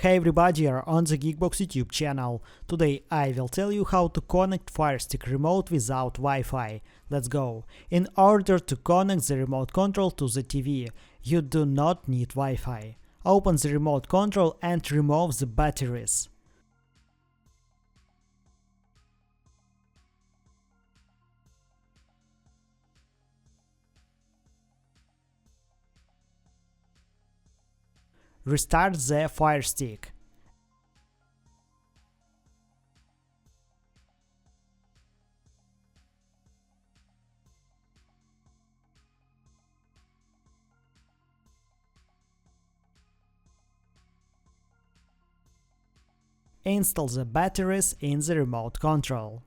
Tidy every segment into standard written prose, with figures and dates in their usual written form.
Hey everybody, you're on the GeekBox YouTube channel. Today I will tell you how to connect Firestick remote without Wi-Fi. Let's go. In order to connect the remote control to the TV, you do not need Wi-Fi. Open the remote control and remove the batteries. Restart the Firestick. Install the batteries in the remote control.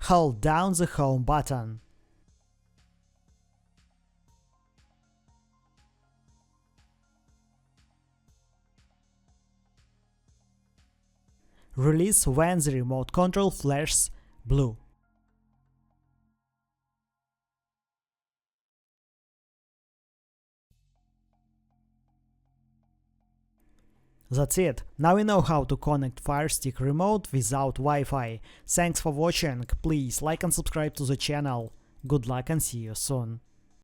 Hold down the home button. Release when the remote control flashes blue. That's it. Now you know how to connect Firestick remote without Wi-Fi. Thanks for watching. Please like and subscribe to the channel. Good luck and see you soon.